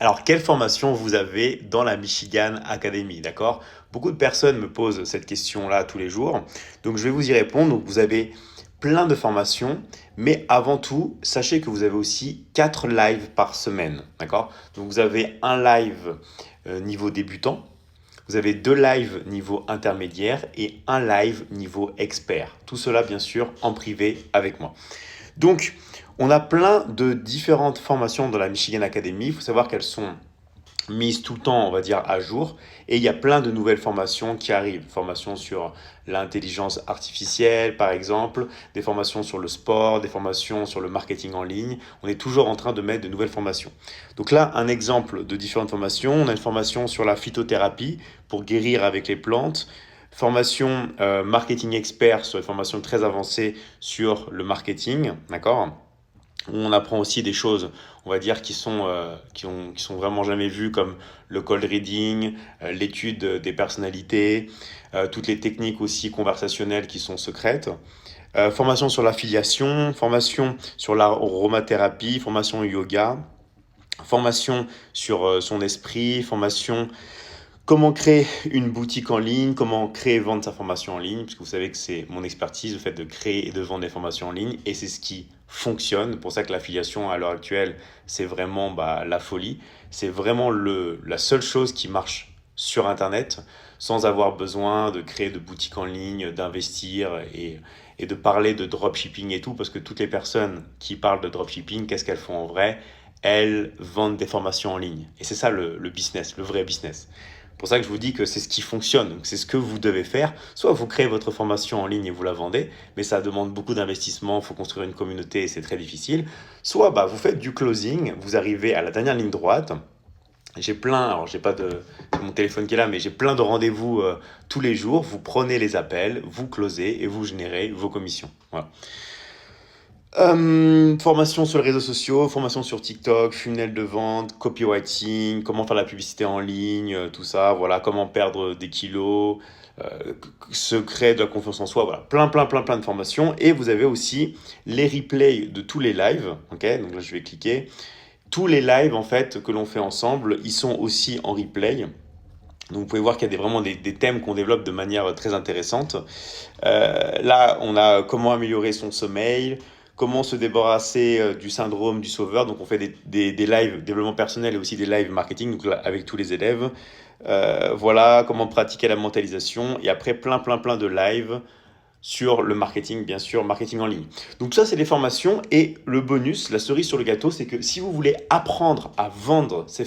Alors, quelle formation vous avez dans la Michigan Academy, d'accord? Beaucoup de personnes me posent cette question-là tous les jours, donc je vais vous y répondre. Donc, vous avez plein de formations, mais avant tout, sachez que vous avez aussi 4 lives par semaine, d'accord? Donc, vous avez un live niveau débutant, vous avez 2 lives niveau intermédiaire et un live niveau expert. Tout cela, bien sûr, en privé avec moi. Donc, on a plein de différentes formations dans la Michigan Academy. Il faut savoir qu'elles sont mises tout le temps, on va dire, à jour. Et il y a plein de nouvelles formations qui arrivent. Formations sur l'intelligence artificielle, par exemple, des formations sur le sport, des formations sur le marketing en ligne. On est toujours en train de mettre de nouvelles formations. Donc là, un exemple de différentes formations. On a une formation sur la phytothérapie pour guérir avec les plantes. Formation marketing expert sur une formation très avancée sur le marketing, d'accord? On apprend aussi des choses, on va dire, qui sont vraiment jamais vues, comme le cold reading, l'étude des personnalités, toutes les techniques aussi conversationnelles qui sont secrètes. Formation sur l'affiliation, formation sur l'aromathérapie, formation yoga, formation sur son esprit, formation comment créer une boutique en ligne, comment créer et vendre sa formation en ligne, puisque vous savez que c'est mon expertise, le fait de créer et de vendre des formations en ligne, et c'est ce qui fonctionne. C'est pour ça que l'affiliation à l'heure actuelle, c'est vraiment la folie. C'est vraiment la seule chose qui marche sur Internet, sans avoir besoin de créer de boutiques en ligne, d'investir et de parler de dropshipping et tout, parce que toutes les personnes qui parlent de dropshipping, qu'est-ce qu'elles font en vrai? Elles vendent des formations en ligne. Et c'est ça le business, le vrai business. C'est pour ça que je vous dis que c'est ce qui fonctionne, donc c'est ce que vous devez faire. Soit vous créez votre formation en ligne et vous la vendez, mais ça demande beaucoup d'investissement, il faut construire une communauté et c'est très difficile. Soit vous faites du closing, vous arrivez à la dernière ligne droite. J'ai plein, alors j'ai pas de, c'est mon téléphone qui est là, mais j'ai plein de rendez-vous tous les jours. Vous prenez les appels, vous closez et vous générez vos commissions. Voilà. Formation sur les réseaux sociaux, formation sur TikTok, funnel de vente, copywriting, comment faire la publicité en ligne, tout ça, voilà, comment perdre des kilos, secret de la confiance en soi, voilà, plein de formations. Et vous avez aussi les replays de tous les lives, ok? Donc là, je vais cliquer. Tous les lives, en fait, que l'on fait ensemble, ils sont aussi en replay. Donc vous pouvez voir qu'il y a vraiment des thèmes qu'on développe de manière très intéressante. Là, on a comment améliorer son sommeil, comment se débarrasser du syndrome du sauveur. Donc, on fait des lives développement personnel et aussi des lives marketing, donc là, avec tous les élèves. Voilà, comment pratiquer la mentalisation. Et après, plein de lives sur le marketing, bien sûr, marketing en ligne. Donc, ça, c'est les formations. Et le bonus, la cerise sur le gâteau, c'est que si vous voulez apprendre à vendre ces